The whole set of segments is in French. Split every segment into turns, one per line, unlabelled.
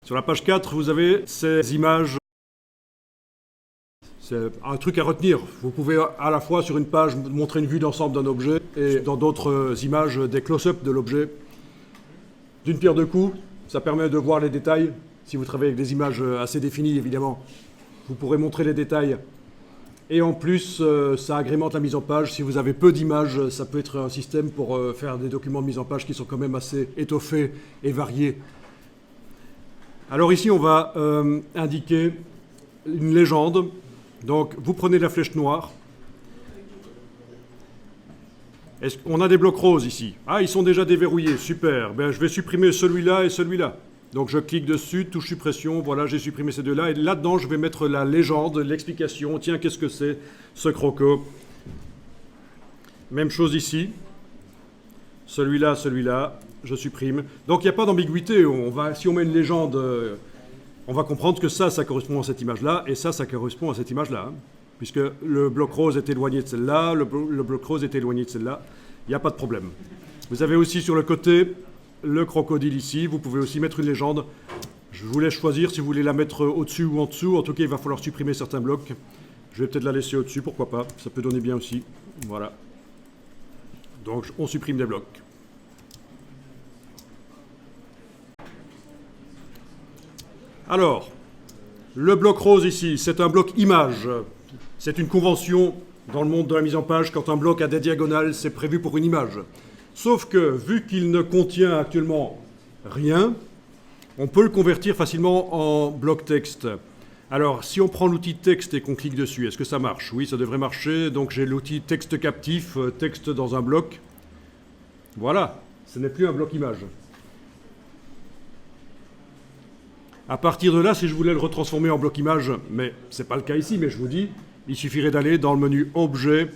Sur la page 4, vous avez ces images. C'est un truc à retenir. Vous pouvez à la fois sur une page montrer une vue d'ensemble d'un objet et dans d'autres images des close-up de l'objet. D'une pierre deux coups, ça permet de voir les détails. Si vous travaillez avec des images assez définies, évidemment, vous pourrez montrer les détails. Et en plus, ça agrémente la mise en page. Si vous avez peu d'images, ça peut être un système pour faire des documents de mise en page qui sont quand même assez étoffés et variés. Alors ici, on va indiquer une légende. Donc, vous prenez la flèche noire. On a des blocs roses ici. Ah, ils sont déjà déverrouillés, super. Ben, je vais supprimer celui-là et celui-là. Donc, je clique dessus, touche suppression, voilà, j'ai supprimé ces deux-là. Et là-dedans, je vais mettre la légende, l'explication. Tiens, qu'est-ce que c'est, ce croco? Même chose ici. Celui-là, celui-là, je supprime. Donc, il n'y a pas d'ambiguïté. Si on met une légende, on va comprendre que ça correspond à cette image-là, et ça correspond à cette image-là. Hein. Puisque le bloc rose est éloigné de celle-là, le bloc rose est éloigné de celle-là, il n'y a pas de problème. Vous avez aussi sur le côté le crocodile ici, vous pouvez aussi mettre une légende. Je vous laisse choisir si vous voulez la mettre au-dessus ou en dessous. En tout cas, il va falloir supprimer certains blocs. Je vais peut-être la laisser au-dessus, pourquoi pas, ça peut donner bien aussi. Voilà. Donc, on supprime des blocs. Alors, le bloc rose ici, c'est un bloc image. C'est une convention dans le monde de la mise en page. Quand un bloc a des diagonales, c'est prévu pour une image. Sauf que, vu qu'il ne contient actuellement rien, on peut le convertir facilement en bloc texte. Alors, si on prend l'outil texte et qu'on clique dessus, est-ce que ça marche? Oui, ça devrait marcher. Donc, j'ai l'outil texte captif, texte dans un bloc. Voilà, ce n'est plus un bloc image. À partir de là, si je voulais le retransformer en bloc image, mais ce n'est pas le cas ici, mais je vous dis, il suffirait d'aller dans le menu Objet,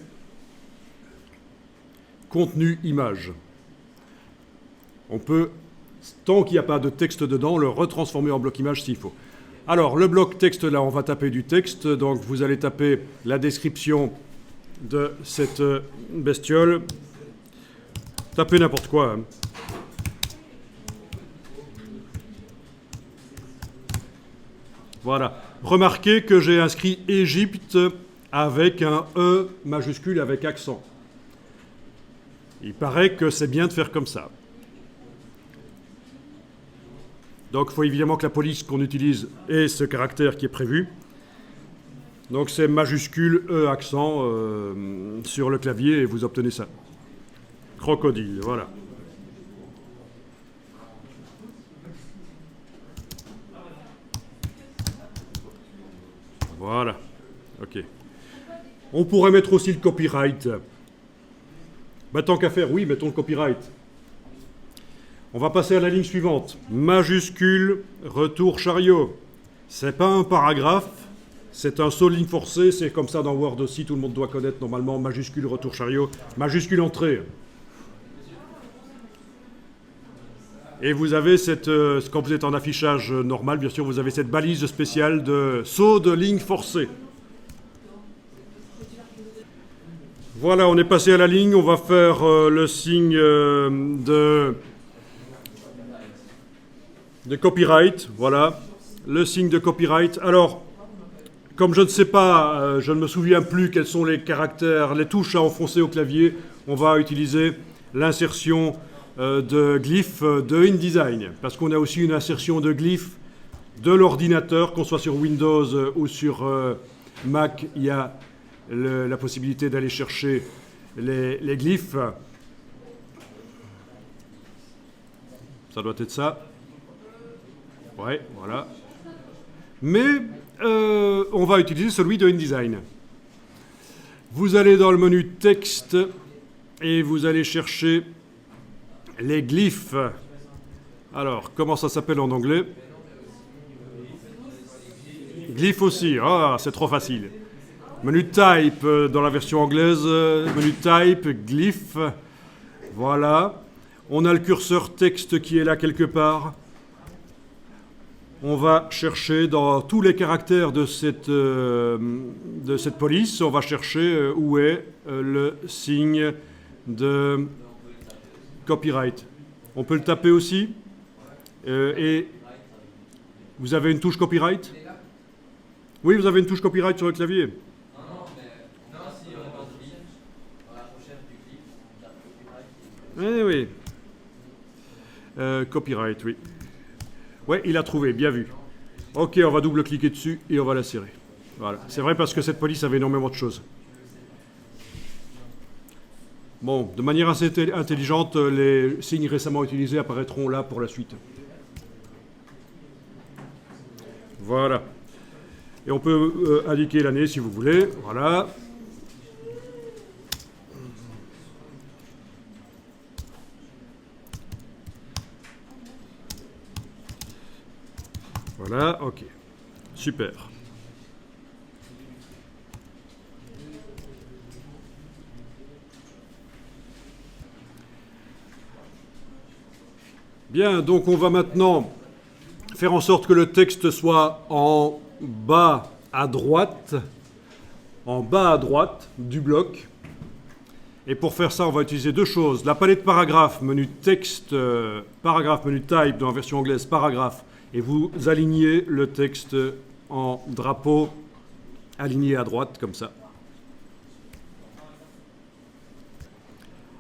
Contenu, Image. On peut, tant qu'il n'y a pas de texte dedans, le retransformer en bloc image s'il faut. Alors, le bloc texte, là, on va taper du texte. Donc, vous allez taper la description de cette bestiole. Tapez n'importe quoi. Hein. Voilà. Remarquez que j'ai inscrit Égypte avec un E majuscule avec accent. Il paraît que c'est bien de faire comme ça. Donc il faut évidemment que la police qu'on utilise ait ce caractère qui est prévu. Donc c'est majuscule E accent sur le clavier et vous obtenez ça. Crocodile, voilà. Voilà, ok. On pourrait mettre aussi le copyright. Bah, tant qu'à faire, oui, mettons le copyright. On va passer à la ligne suivante. Majuscule, retour chariot. C'est pas un paragraphe, c'est un seul ligne forcée, c'est comme ça dans Word aussi, tout le monde doit connaître normalement majuscule, retour chariot, majuscule entrée. Et vous avez quand vous êtes en affichage normal, bien sûr, vous avez cette balise spéciale de saut de ligne forcée. Voilà, on est passé à la ligne, on va faire le signe de copyright, voilà, le signe de copyright. Alors, comme je ne sais pas, je ne me souviens plus quels sont les caractères, les touches à enfoncer au clavier, on va utiliser l'insertion de glyphes de InDesign, parce qu'on a aussi une insertion de glyphes de l'ordinateur, qu'on soit sur Windows ou sur Mac, il y a la possibilité d'aller chercher les glyphes. Ça doit être ça. Ouais, voilà. Mais on va utiliser celui de InDesign. Vous allez dans le menu texte et vous allez chercher les glyphes. Alors, comment ça s'appelle en anglais? Glyphes aussi. Ah, c'est trop facile. Menu type dans la version anglaise. Menu type, glyphes. Voilà. On a le curseur texte qui est là quelque part. On va chercher dans tous les caractères de cette police, on va chercher où est le signe de copyright. On peut le taper aussi et Vous avez une touche copyright? Oui, vous avez une touche copyright sur le clavier. Oui, oui. Copyright, oui. Ouais, il a trouvé, bien vu. Ok, on va double-cliquer dessus et on va la serrer. Voilà. C'est vrai parce que cette police avait énormément de choses. Bon, de manière assez intelligente, les signes récemment utilisés apparaîtront là pour la suite. Voilà. Et on peut indiquer l'année si vous voulez. Voilà. Voilà, ok. Super. Bien, donc on va maintenant faire en sorte que le texte soit en bas à droite du bloc. Et pour faire ça, on va utiliser deux choses. La palette paragraphe, menu texte, paragraphe, menu type dans la version anglaise, paragraphe. Et vous alignez le texte en drapeau aligné à droite, comme ça.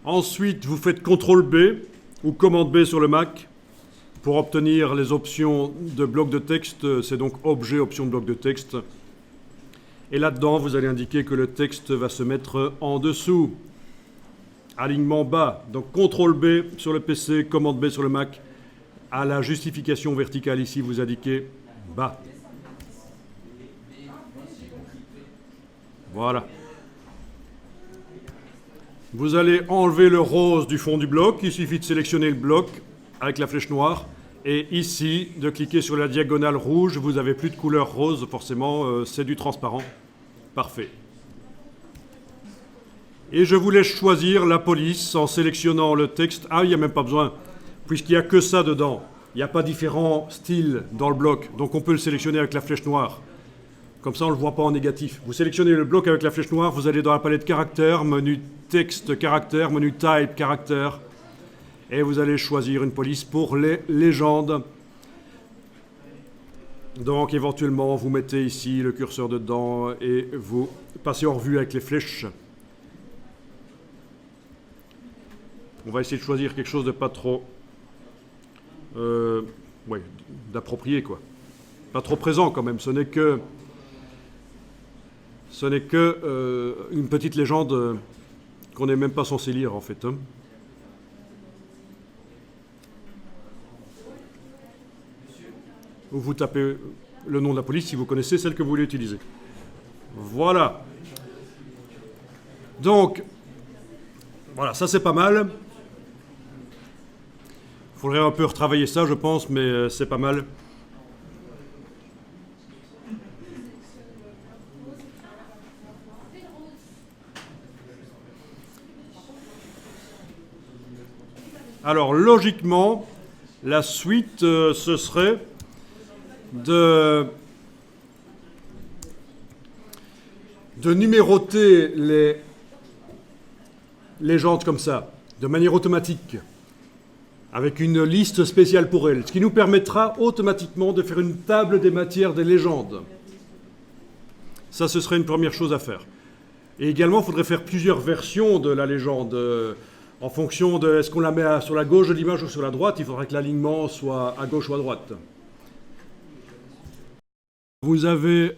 Ensuite, vous faites CTRL B ou commande B sur le Mac pour obtenir les options de bloc de texte. C'est donc objet, option de bloc de texte. Et là-dedans, vous allez indiquer que le texte va se mettre en dessous. Alignement bas. Donc CTRL B sur le PC, commande B sur le Mac. À la justification verticale ici, vous indiquez bas. Voilà. Vous allez enlever le rose du fond du bloc. Il suffit de sélectionner le bloc avec la flèche noire. Et ici, de cliquer sur la diagonale rouge. Vous n'avez plus de couleur rose, forcément, c'est du transparent. Parfait. Et je vous laisse choisir la police en sélectionnant le texte. Ah, il n'y a même pas besoin, puisqu'il n'y a que ça dedans. Il n'y a pas différents styles dans le bloc. Donc on peut le sélectionner avec la flèche noire. Comme ça, on ne le voit pas en négatif. Vous sélectionnez le bloc avec la flèche noire, vous allez dans la palette caractères, menu texte caractère, menu type caractère. Et vous allez choisir une police pour les légendes. Donc éventuellement, vous mettez ici le curseur dedans et vous passez en revue avec les flèches. On va essayer de choisir quelque chose de pas trop... ouais, d'approprié, quoi. Pas trop présent, quand même. Ce n'est que une petite légende qu'on n'est même pas censé lire, en fait. Hein. Ou vous tapez le nom de la police si vous connaissez celle que vous voulez utiliser. Voilà. Donc, voilà, ça c'est pas mal. Il faudrait un peu retravailler ça, je pense, mais c'est pas mal. Alors, logiquement, la suite, ce serait de numéroter les légendes comme ça, de manière automatique, avec une liste spéciale pour elles, ce qui nous permettra automatiquement de faire une table des matières des légendes. Ça, ce serait une première chose à faire. Et également, il faudrait faire plusieurs versions de la légende. En fonction de est-ce qu'on la met sur la gauche de l'image ou sur la droite, il faudrait que l'alignement soit à gauche ou à droite. Vous avez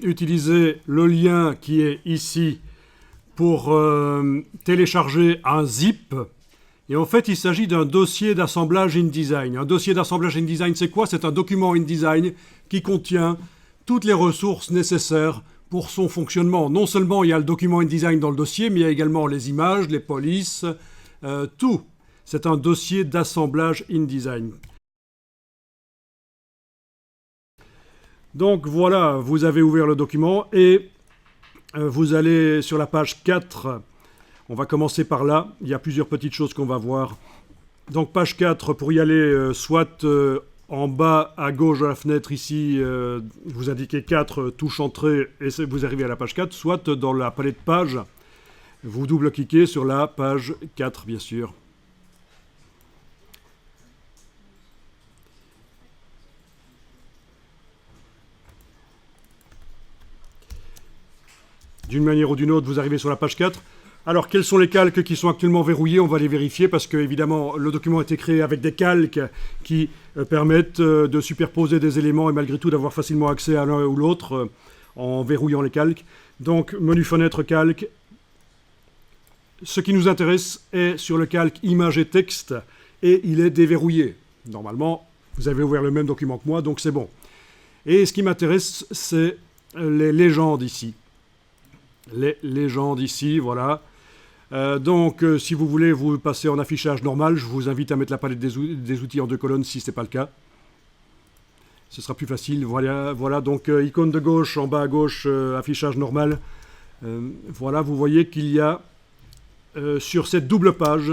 utilisé le lien qui est ici pour télécharger un zip. Et en fait, il s'agit d'un dossier d'assemblage InDesign. Un dossier d'assemblage InDesign, c'est quoi? C'est un document InDesign qui contient toutes les ressources nécessaires pour son fonctionnement. Non seulement il y a le document InDesign dans le dossier, mais il y a également les images, les polices, tout. C'est un dossier d'assemblage InDesign. Donc voilà, vous avez ouvert le document et vous allez sur la page 4. On va commencer par là. Il y a plusieurs petites choses qu'on va voir. Donc page 4, pour y aller, soit en bas à gauche de la fenêtre ici, vous indiquez 4, touche entrée et vous arrivez à la page 4, soit dans la palette page, vous double-cliquez sur la page 4, bien sûr. d'une manière ou d'une autre, vous arrivez sur la page 4. Alors, quels sont les calques qui sont actuellement verrouillés? On va les vérifier parce que, évidemment, le document a été créé avec des calques qui permettent de superposer des éléments et malgré tout d'avoir facilement accès à l'un ou l'autre en verrouillant les calques. Donc, menu fenêtre calque. Ce qui nous intéresse est sur le calque image et texte et il est déverrouillé. Normalement, vous avez ouvert le même document que moi, donc c'est bon. Et ce qui m'intéresse, c'est les légendes ici. Les légendes ici, voilà. Donc, si vous voulez vous passer en affichage normal, je vous invite à mettre la palette des outils en 2 colonnes si ce n'est pas le cas. Ce sera plus facile. Voilà, donc icône de gauche, en bas à gauche, affichage normal. Voilà, vous voyez qu'il y a sur cette double page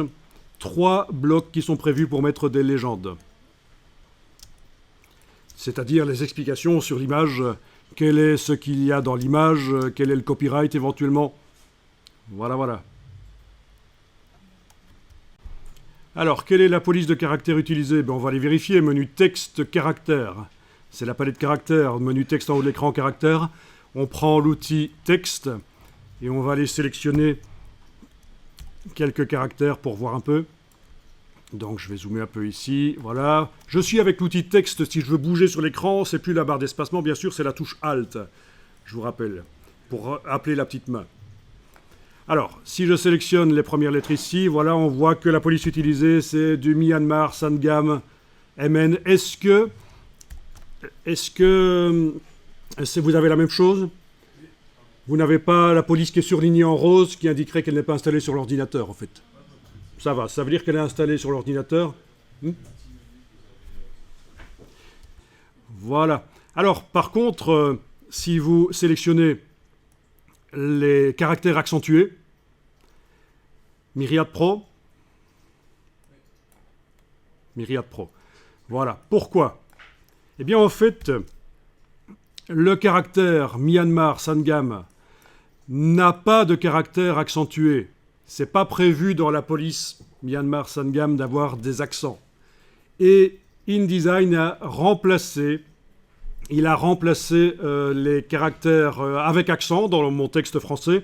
3 blocs qui sont prévus pour mettre des légendes. C'est-à-dire les explications sur l'image, quel est ce qu'il y a dans l'image, quel est le copyright éventuellement. Voilà. Alors, quelle est la police de caractère utilisée? On va les vérifier. Menu texte caractère. C'est la palette caractère. Menu texte en haut de l'écran caractère. On prend l'outil texte et on va aller sélectionner quelques caractères pour voir un peu. Donc je vais zoomer un peu ici. Voilà. Je suis avec l'outil texte. Si je veux bouger sur l'écran, c'est plus la barre d'espacement. Bien sûr, c'est la touche Alt. Je vous rappelle. Pour appeler la petite main. Alors, si je sélectionne les premières lettres ici, voilà, on voit que la police utilisée, c'est du Myanmar Sangam MN. Est-ce que vous avez la même chose? Vous n'avez pas la police qui est surlignée en rose, qui indiquerait qu'elle n'est pas installée sur l'ordinateur, en fait. Ça va, ça veut dire qu'elle est installée sur l'ordinateur. Voilà. Alors, par contre, si vous sélectionnez les caractères accentués, Myriad Pro. Voilà. Pourquoi? Eh bien, en fait, le caractère Myanmar Sangam n'a pas de caractère accentué. C'est pas prévu dans la police Myanmar Sangam d'avoir des accents. Et InDesign a remplacé les caractères avec accent dans mon texte français.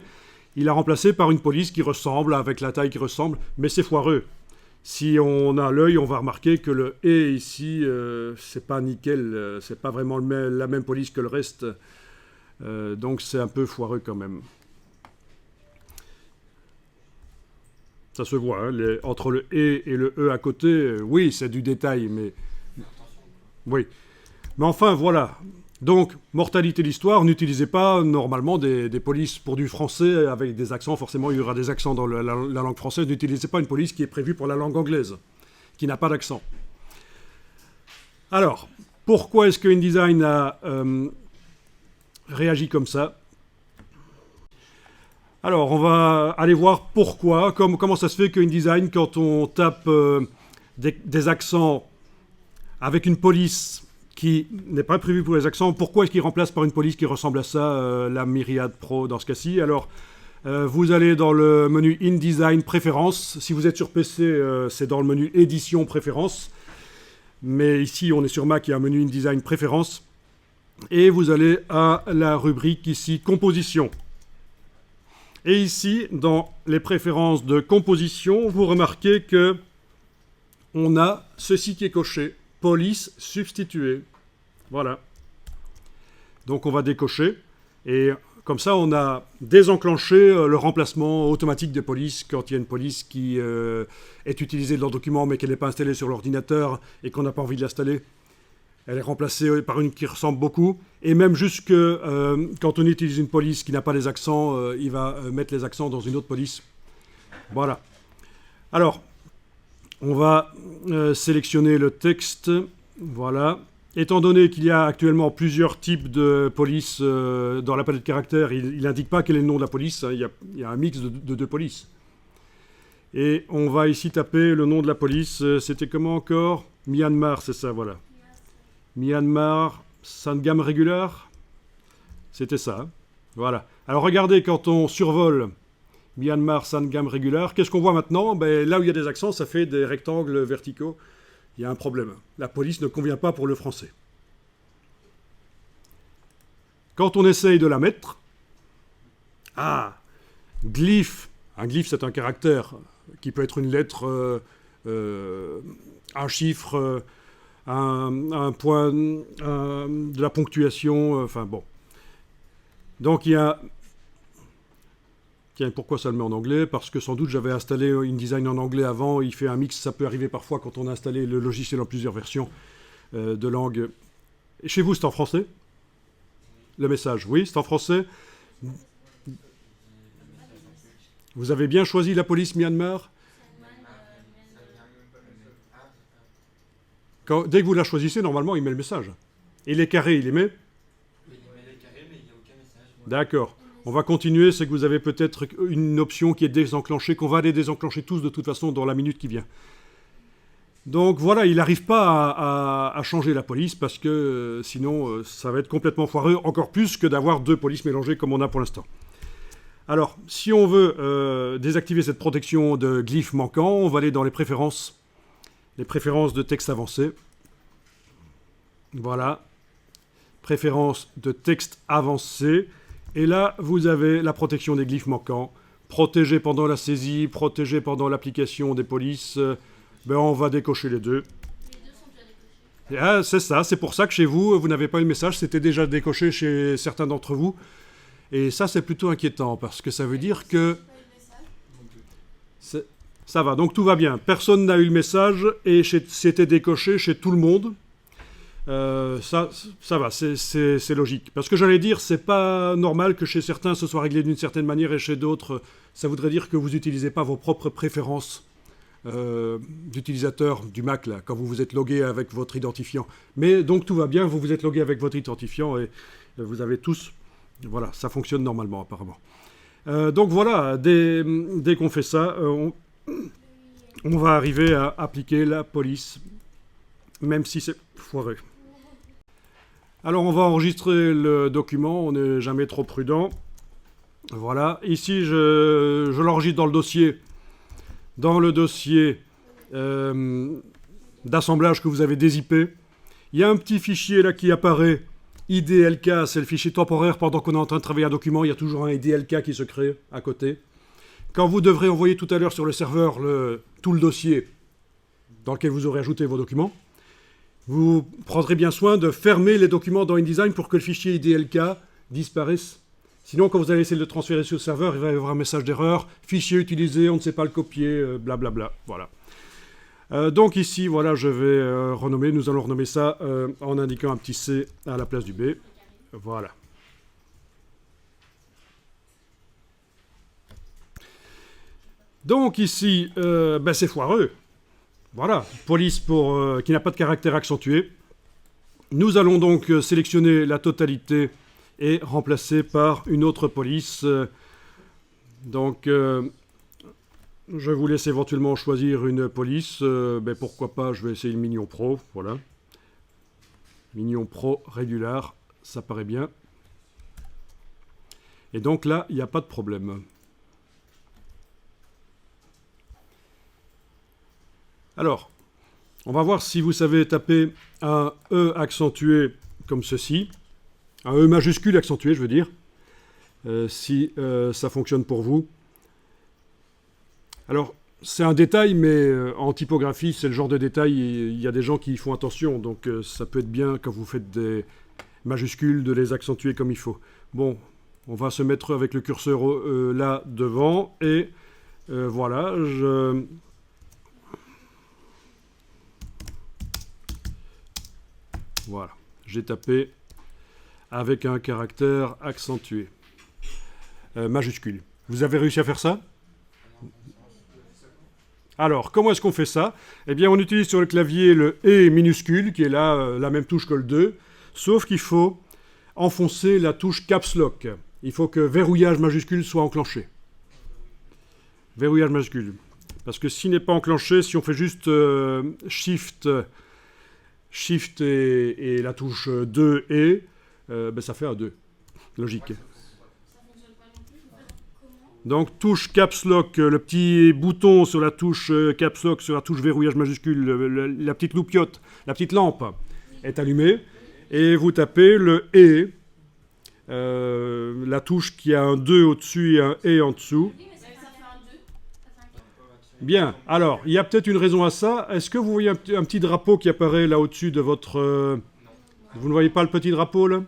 Il a remplacé par une police qui ressemble, avec la taille qui ressemble, mais c'est foireux. Si on a l'œil, on va remarquer que le « et » ici, c'est pas nickel, c'est pas vraiment la même police que le reste. Donc c'est un peu foireux quand même. Ça se voit, hein, entre le « et » et le « e » à côté, oui, c'est du détail, mais... Oui. Mais enfin, voilà. Donc, mortalité de l'histoire, n'utilisez pas normalement des polices pour du français avec des accents. Forcément, il y aura des accents dans la langue française. N'utilisez pas une police qui est prévue pour la langue anglaise, qui n'a pas d'accent. Alors, pourquoi est-ce que InDesign a réagi comme ça? Alors, on va aller voir pourquoi, comment ça se fait que InDesign, quand on tape des accents avec une police qui n'est pas prévu pour les accents, pourquoi est-ce qu'il remplace par une police qui ressemble à ça, la Myriad Pro dans ce cas-ci? Alors, vous allez dans le menu InDesign Préférences. Si vous êtes sur PC, c'est dans le menu Édition Préférences. Mais ici, on est sur Mac, il y a un menu InDesign Préférences. Et vous allez à la rubrique ici Composition. Et ici, dans les préférences de composition, vous remarquez que on a ceci qui est coché. Police substituée. Voilà. Donc on va décocher. Et comme ça, on a désenclenché le remplacement automatique des polices quand il y a une police qui est utilisée dans le document mais qu'elle n'est pas installée sur l'ordinateur et qu'on n'a pas envie de l'installer. Elle est remplacée par une qui ressemble beaucoup. Et même jusque quand on utilise une police qui n'a pas les accents, il va mettre les accents dans une autre police. Voilà. Alors, on va sélectionner le texte. Voilà. Étant donné qu'il y a actuellement plusieurs types de police dans la palette de caractères, il n'indique pas quel est le nom de la police. Hein. Il y a un mix de deux polices. Et on va ici taper le nom de la police. C'était comment encore? Myanmar, c'est ça, voilà. Myanmar Sangam Regular. C'était ça. Hein. Voilà. Alors regardez, quand on survole Myanmar Sangam Regular, qu'est-ce qu'on voit maintenant? Là où il y a des accents, ça fait des rectangles verticaux. Il y a un problème. La police ne convient pas pour le français. Quand on essaye de la mettre, Ah, glyphe. Un glyphe, c'est un caractère qui peut être une lettre, un chiffre, un point, de la ponctuation, enfin bon. Donc il y a... Tiens, pourquoi ça le met en anglais? Parce que sans doute j'avais installé InDesign en anglais avant, il fait un mix, ça peut arriver parfois quand on a installé le logiciel en plusieurs versions de langue. Et chez vous, c'est en français? Le message, oui, c'est en français. Vous avez bien choisi la police Myanmar? Dès que vous la choisissez, normalement, il met le message. Et les carrés, il les met? D'accord. On va continuer, c'est que vous avez peut-être une option qui est désenclenchée, qu'on va les désenclencher tous de toute façon dans la minute qui vient. Donc voilà, il n'arrive pas à changer la police parce que sinon ça va être complètement foireux, encore plus que d'avoir deux polices mélangées comme on a pour l'instant. Alors, si on veut désactiver cette protection de glyphes manquants, on va aller dans les préférences de texte avancé. Voilà, préférences de texte avancé. Et là, vous avez la protection des glyphes manquants, protégé pendant la saisie, protégé pendant l'application des polices. On va décocher les deux. Ah, c'est ça, c'est pour ça que chez vous, vous n'avez pas eu le message, c'était déjà décoché chez certains d'entre vous. Et ça, c'est plutôt inquiétant, parce que ça veut dire que... Ça va, donc tout va bien. Personne n'a eu le message, et c'était décoché chez tout le monde. Ça va, c'est logique. Parce que j'allais dire, c'est pas normal que chez certains ce soit réglé d'une certaine manière et chez d'autres, ça voudrait dire que vous n'utilisez pas vos propres préférences d'utilisateur du Mac là, quand vous vous êtes logué avec votre identifiant. Mais donc tout va bien, vous vous êtes logué avec votre identifiant et vous avez tous... Voilà, ça fonctionne normalement apparemment. Donc voilà, dès qu'on fait ça, on va arriver à appliquer la police, même si c'est foireux. Alors on va enregistrer le document, on n'est jamais trop prudent. Voilà, ici je l'enregistre dans le dossier. Dans le dossier d'assemblage que vous avez dézippé, il y a un petit fichier là qui apparaît, IDLK, c'est le fichier temporaire pendant qu'on est en train de travailler un document, il y a toujours un IDLK qui se crée à côté. Quand vous devrez envoyer tout à l'heure sur le serveur tout le dossier dans lequel vous aurez ajouté vos documents, vous prendrez bien soin de fermer les documents dans InDesign pour que le fichier IDLK disparaisse. Sinon, quand vous allez essayer de le transférer sur le serveur, il va y avoir un message d'erreur. Fichier utilisé, on ne sait pas le copier, blablabla. Voilà. Donc ici, voilà, je vais renommer. Nous allons renommer ça en indiquant un petit C à la place du B. Voilà. Donc ici, c'est foireux. Voilà, police qui n'a pas de caractère accentué. Nous allons donc sélectionner la totalité et remplacer par une autre police. Donc, je vous laisse éventuellement choisir une police. Pourquoi pas, je vais essayer le Minion Pro. Voilà. Minion Pro Regular, ça paraît bien. Et donc là, il n'y a pas de problème. Alors, on va voir si vous savez taper un E accentué comme ceci. Un E majuscule accentué, je veux dire. Si ça fonctionne pour vous. Alors, c'est un détail, mais en typographie, c'est le genre de détail, il y a des gens qui y font attention. Donc, ça peut être bien, quand vous faites des majuscules, de les accentuer comme il faut. Bon, on va se mettre avec le curseur là devant. Et voilà, Voilà, j'ai tapé avec un caractère accentué, majuscule. Vous avez réussi à faire ça? Alors, comment est-ce qu'on fait ça? Eh bien, on utilise sur le clavier le E minuscule, qui est là, la même touche que le 2, sauf qu'il faut enfoncer la touche Caps Lock. Il faut que verrouillage majuscule soit enclenché. Verrouillage majuscule. Parce que s'il n'est pas enclenché, si on fait juste Shift et la touche 2 et, ça fait un 2. Logique. Donc touche Caps Lock, le petit bouton sur la touche Caps Lock, sur la touche verrouillage majuscule, la petite loupiote, la petite lampe est allumée. Et vous tapez le E la touche qui a un 2 au-dessus et un et en dessous. Bien, alors, il y a peut-être une raison à ça. Est-ce que vous voyez un petit drapeau qui apparaît là au-dessus de votre... Vous ne voyez pas le petit drapeau là?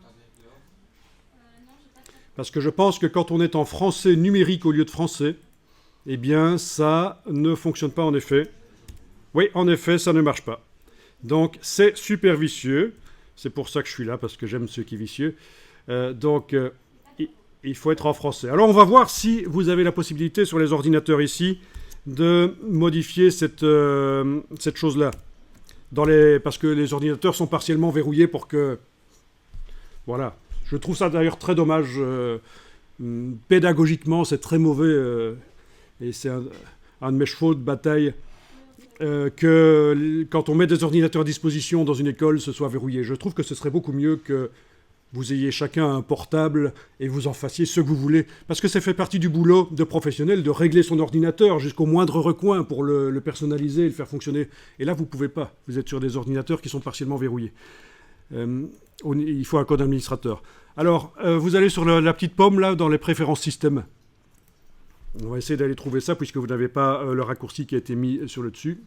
Parce que je pense que quand on est en français numérique au lieu de français, eh bien, ça ne fonctionne pas en effet. Oui, en effet, ça ne marche pas. Donc, c'est super vicieux. C'est pour ça que je suis là, parce que j'aime ce qui est vicieux. Il faut être en français. Alors, on va voir si vous avez la possibilité sur les ordinateurs ici de modifier cette chose-là. Parce que les ordinateurs sont partiellement verrouillés pour que... Voilà. Je trouve ça d'ailleurs très dommage. Pédagogiquement, c'est très mauvais. Et c'est un de mes chevaux de bataille que quand on met des ordinateurs à disposition dans une école, ce soit verrouillé. Je trouve que ce serait beaucoup mieux que vous ayez chacun un portable et vous en fassiez ce que vous voulez. Parce que ça fait partie du boulot de professionnel de régler son ordinateur jusqu'au moindre recoin pour le personnaliser et le faire fonctionner. Et là, vous ne pouvez pas. Vous êtes sur des ordinateurs qui sont partiellement verrouillés. Il faut un code administrateur. Alors, vous allez sur la petite pomme, là, dans les préférences système. On va essayer d'aller trouver ça, puisque vous n'avez pas le raccourci qui a été mis sur le dessus.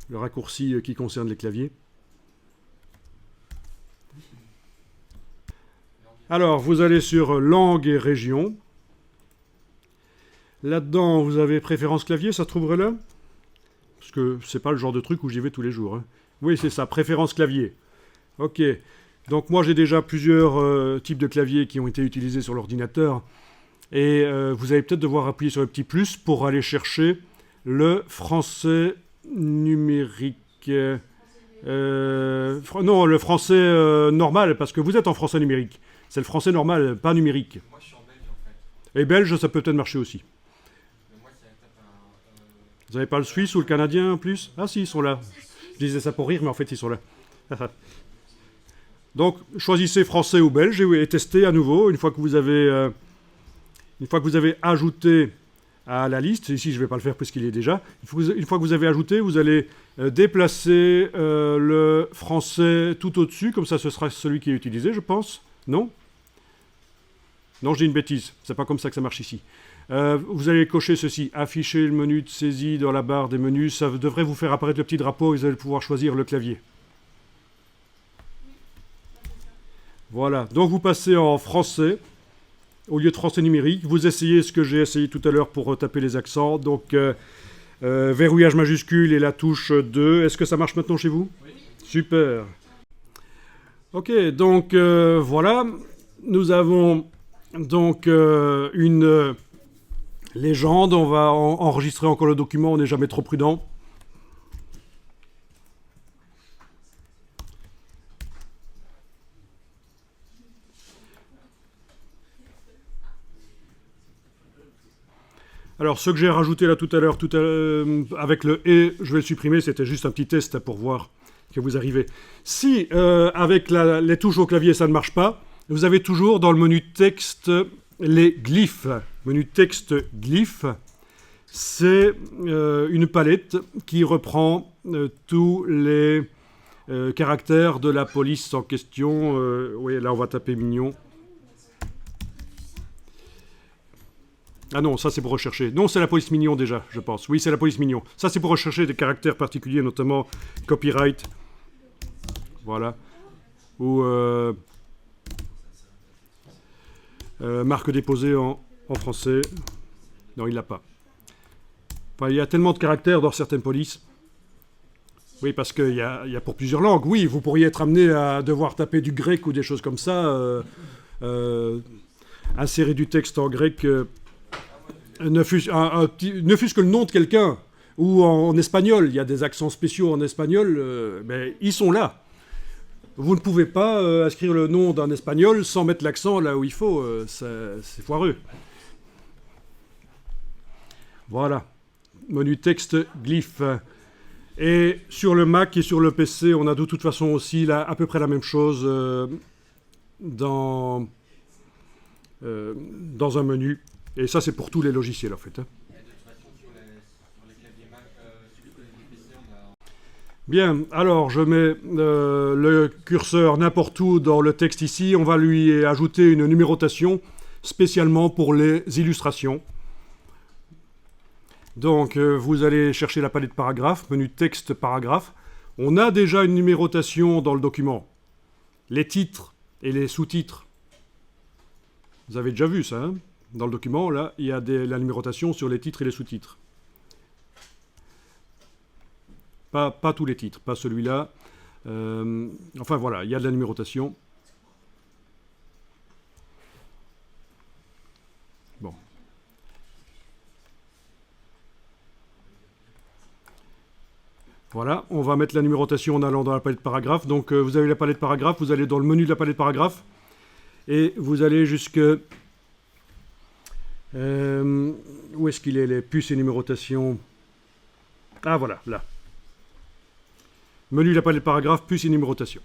Le raccourci qui concerne les claviers. Alors, vous allez sur langue et région. Là-dedans, vous avez préférences clavier, ça se trouverait là? Parce que c'est pas le genre de truc où j'y vais tous les jours. Hein. Oui, c'est ça, préférences clavier. Ok. Donc moi, j'ai déjà plusieurs types de claviers qui ont été utilisés sur l'ordinateur. Et vous allez peut-être devoir appuyer sur le petit plus pour aller chercher le français numérique. Non, le français normal, parce que vous êtes en français numérique. C'est le français normal, pas numérique.
Moi, je suis en belge, en fait.
Et belge, ça peut peut-être marcher aussi.
Mais moi, c'est
Vous n'avez pas le suisse ou le canadien en plus? Ah si, ils sont là. Je disais ça pour rire, mais en fait, ils sont là. Donc, choisissez français ou belge et testez à nouveau une fois que vous avez... Une fois que vous avez ajouté à la liste, ici je ne vais pas le faire puisqu'il est déjà, une fois que vous avez ajouté, vous allez déplacer le français tout au-dessus, comme ça ce sera celui qui est utilisé, je pense. Non? Non, je dis une bêtise, c'est pas comme ça que ça marche ici. Vous allez cocher ceci, afficher le menu de saisie dans la barre des menus, ça devrait vous faire apparaître le petit drapeau et vous allez pouvoir choisir le clavier. Voilà, donc vous passez en français. Au lieu de français numérique, vous essayez ce que j'ai essayé tout à l'heure pour taper les accents. Donc, verrouillage majuscule et la touche 2. Est-ce que ça marche maintenant chez vous?
Oui.
Super. Ok, donc voilà. Nous avons donc une légende. On va enregistrer encore le document. On n'est jamais trop prudent. Alors, ce que j'ai rajouté là tout à l'heure, avec le « et », je vais le supprimer, c'était juste un petit test pour voir que vous arrivez. Si, avec les touches au clavier, ça ne marche pas, vous avez toujours dans le menu texte les glyphes. Menu texte glyphes, c'est une palette qui reprend tous les caractères de la police en question. Oui, là, on va taper mignon. Ah non, ça c'est pour rechercher. Non, c'est la police mignon déjà, je pense. Oui, c'est la police mignon. Ça c'est pour rechercher des caractères particuliers, notamment copyright. Voilà. Ou marque déposée en français. Non, il l'a pas. Enfin, il y a tellement de caractères dans certaines polices. Oui, parce qu'il y a pour plusieurs langues. Oui, vous pourriez être amené à devoir taper du grec ou des choses comme ça. Insérer du texte en grec... ne fût-ce que le nom de quelqu'un, ou en espagnol, il y a des accents spéciaux en espagnol, mais ils sont là. Vous ne pouvez pas inscrire le nom d'un espagnol sans mettre l'accent là où il faut, c'est foireux. Voilà, menu texte, glyphe. Et sur le Mac et sur le PC, on a de toute façon aussi là, à peu près la même chose dans un menu. Et ça, c'est pour tous les logiciels, en fait. Hein.
Et de toute façon, sur les claviers Mac, celui que les PC, on a...
Bien, alors je mets le curseur n'importe où dans le texte ici. On va lui ajouter une numérotation spécialement pour les illustrations. Donc vous allez chercher la palette paragraphe, menu texte paragraphe. On a déjà une numérotation dans le document. Les titres et les sous-titres. Vous avez déjà vu ça, hein? Dans le document, là, il y a la numérotation sur les titres et les sous-titres. Pas tous les titres, pas celui-là. Enfin voilà, il y a de la numérotation. Bon. Voilà, on va mettre la numérotation en allant dans la palette paragraphe. Donc vous avez la palette paragraphe, vous allez dans le menu de la palette paragraphe et vous allez jusque... où est-ce qu'il est, les puces et numérotation? Ah voilà, là. Menu de la palette paragraphe, puces et numérotation.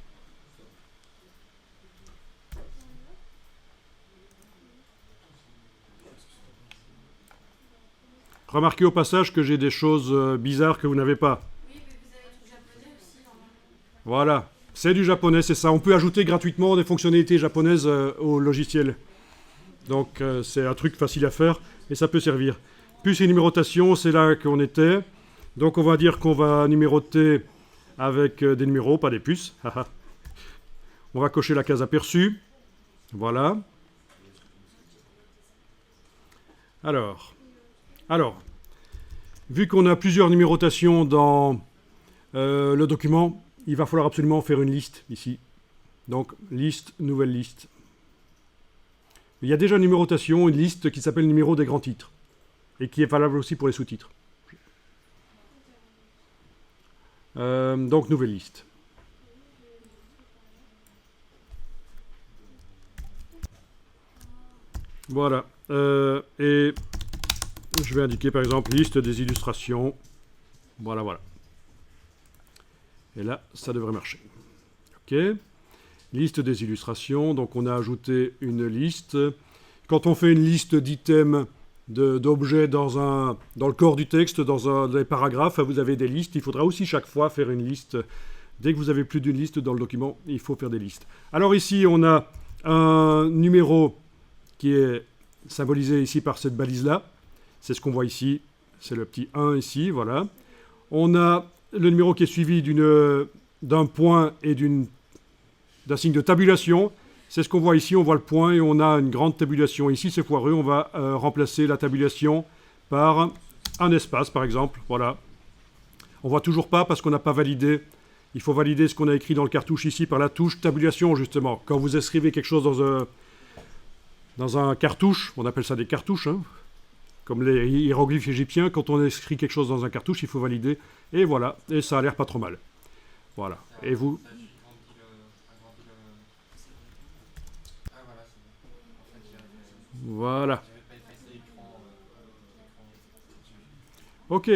Remarquez au passage que j'ai des choses bizarres que vous n'avez pas.
Oui, mais vous avez du japonais aussi, normalement.
Voilà, c'est du japonais, c'est ça. On peut ajouter gratuitement des fonctionnalités japonaises au logiciel. Donc c'est un truc facile à faire et ça peut servir. Puces et numérotation, c'est là qu'on était. Donc on va dire qu'on va numéroter avec des numéros, pas des puces. On va cocher la case aperçue. Voilà. Alors, vu qu'on a plusieurs numérotations dans le document, il va falloir absolument faire une liste ici. Donc, liste, nouvelle liste. Il y a déjà une numérotation, une liste qui s'appelle numéro des grands titres. Et qui est valable aussi pour les sous-titres. Donc, nouvelle liste. Voilà. Et je vais indiquer par exemple liste des illustrations. Voilà, voilà. Et là, ça devrait marcher. OK. Liste des illustrations. Donc, on a ajouté une liste. Quand on fait une liste d'items, d'objets dans le corps du texte, dans des paragraphes, vous avez des listes. Il faudra aussi chaque fois faire une liste. Dès que vous avez plus d'une liste dans le document, il faut faire des listes. Alors ici, on a un numéro qui est symbolisé ici par cette balise-là. C'est ce qu'on voit ici. C'est le petit 1 ici, voilà. On a le numéro qui est suivi d'un point et d'un signe de tabulation. C'est ce qu'on voit ici, on voit le point et on a une grande tabulation. Ici, c'est foireux, on va remplacer la tabulation par un espace, par exemple. Voilà. On voit toujours pas parce qu'on n'a pas validé. Il faut valider ce qu'on a écrit dans le cartouche ici par la touche tabulation, justement. Quand vous écrivez quelque chose dans un cartouche, on appelle ça des cartouches, hein, comme les hiéroglyphes égyptiens, quand on écrit quelque chose dans un cartouche, il faut valider. Et voilà, et ça a l'air pas trop mal. Voilà. Et vous?
Ah voilà, c'est bon. En fait, j'avais
Voilà.
pas effacé l'écran.
Ok.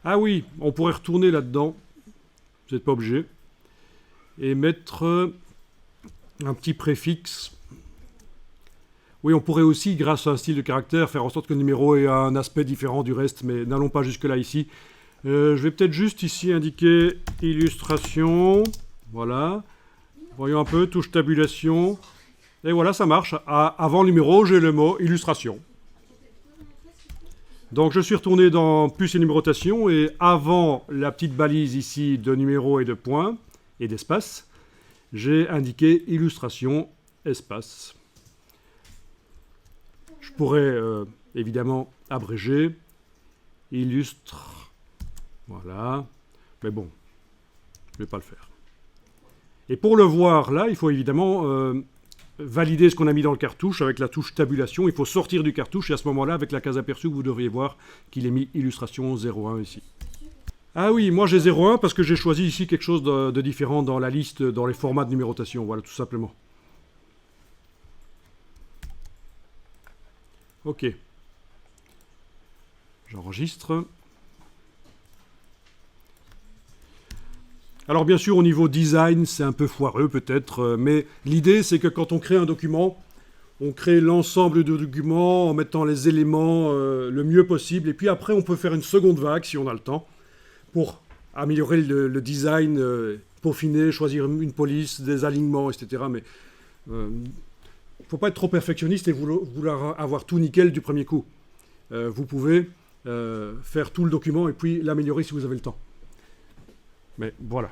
Ah oui, on pourrait retourner là-dedans. Vous n'êtes pas obligé. Et mettre un petit préfixe. Oui, on pourrait aussi, grâce à un style de caractère, faire en sorte que le numéro ait un aspect différent du reste, mais n'allons pas jusque-là ici. Je vais peut-être juste ici indiquer illustration. Voilà. Voyons un peu, touche tabulation. Et voilà, ça marche. Avant le numéro, j'ai le mot illustration. Donc je suis retourné dans puces et numérotation et avant la petite balise ici de numéros et de points et d'espace, j'ai indiqué illustration espace. Je pourrais évidemment abréger illustre. Voilà. Mais bon, je ne vais pas le faire. Et pour le voir là, il faut évidemment valider ce qu'on a mis dans le cartouche avec la touche tabulation. Il faut sortir du cartouche et à ce moment-là, avec la case aperçue, vous devriez voir qu'il est mis illustration 01 ici. Ah oui, moi j'ai 01 parce que j'ai choisi ici quelque chose de différent dans la liste, dans les formats de numérotation. Voilà, tout simplement. Ok. J'enregistre. Alors bien sûr, au niveau design, c'est un peu foireux peut-être, mais l'idée c'est que quand on crée un document, On crée l'ensemble du document en mettant les éléments le mieux possible. Et puis après, on peut faire une seconde vague, si on a le temps, pour améliorer le design, peaufiner, choisir une police, des alignements, etc. Mais il ne faut pas être trop perfectionniste et vouloir avoir tout nickel du premier coup. Vous pouvez faire tout le document et puis l'améliorer si vous avez le temps. Mais voilà.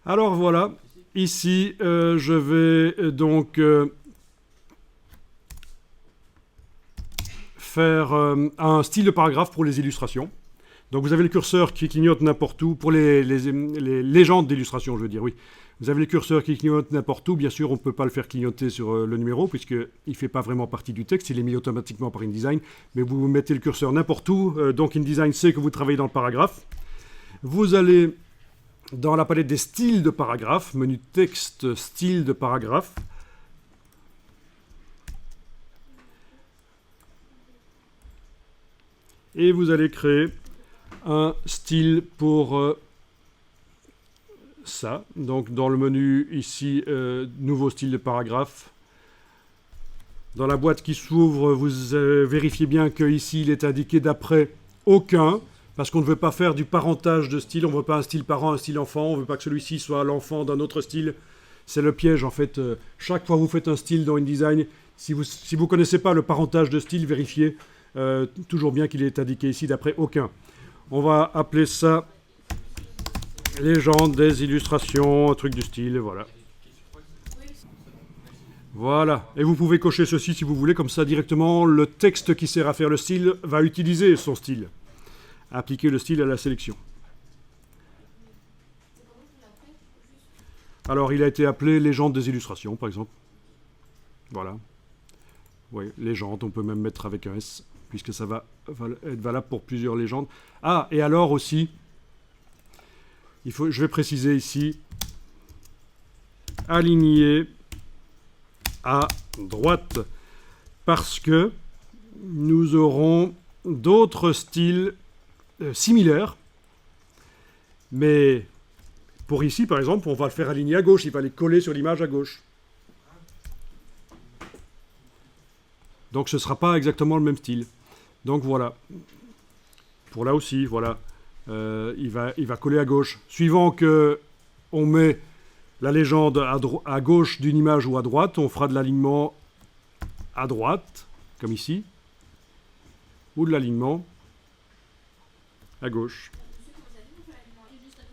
Alors voilà, ici je vais donc faire un style de paragraphe pour les illustrations. Donc vous avez le curseur qui clignote n'importe où, pour les légendes d'illustration, je veux dire, oui. Vous avez le curseur qui clignote n'importe où, bien sûr on ne peut pas le faire clignoter sur le numéro, puisqu'il ne fait pas vraiment partie du texte, il est mis automatiquement par InDesign, mais vous mettez le curseur n'importe où, donc InDesign sait que vous travaillez dans le paragraphe. Vous allez dans la palette des styles de paragraphe, menu texte, style de paragraphe. Et vous allez créer un style pour ça. Donc dans le menu ici, nouveau style de paragraphe. Dans la boîte qui s'ouvre, vous vérifiez bien qu'ici il est indiqué d'après aucun, parce qu'on ne veut pas faire du parentage de style, on ne veut pas un style parent, un style enfant, on ne veut pas que celui-ci soit l'enfant d'un autre style. C'est le piège en fait. Chaque fois que vous faites un style dans InDesign, si vous ne connaissez pas le parentage de style, vérifiez toujours bien qu'il est indiqué ici d'après aucun. On va appeler ça légende des illustrations, un truc du style, voilà. Voilà, et vous pouvez cocher ceci si vous voulez, comme ça directement le texte qui sert à faire le style va utiliser son style. Appliquer le style à la sélection. Alors il a été appelé légende des illustrations par exemple. Voilà. Oui, légende, on peut même mettre avec un S, puisque ça va être valable pour plusieurs légendes. Ah, et alors aussi, je vais préciser ici, aligner à droite, parce que nous aurons d'autres styles similaires, mais pour ici, par exemple, on va le faire aligner à gauche, il va les coller sur l'image à gauche. Donc ce ne sera pas exactement le même style. Donc voilà. Pour là aussi, voilà. Il va coller à gauche. Suivant que on met la légende à gauche d'une image ou à droite, on fera de l'alignement à droite, comme ici, ou de l'alignement à gauche.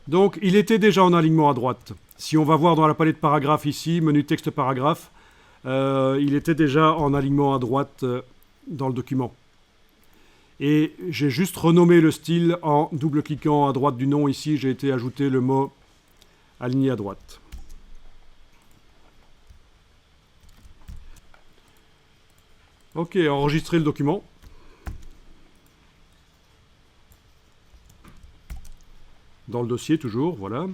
Donc il était déjà en alignement à droite. Si on va voir dans la palette paragraphe ici, menu texte paragraphe, il était déjà en alignement à droite dans le document. Et j'ai juste renommé le style en double-cliquant à droite du nom. Ici, j'ai été ajouter le mot aligné à droite. Ok, enregistrer le document. Dans le dossier toujours, voilà.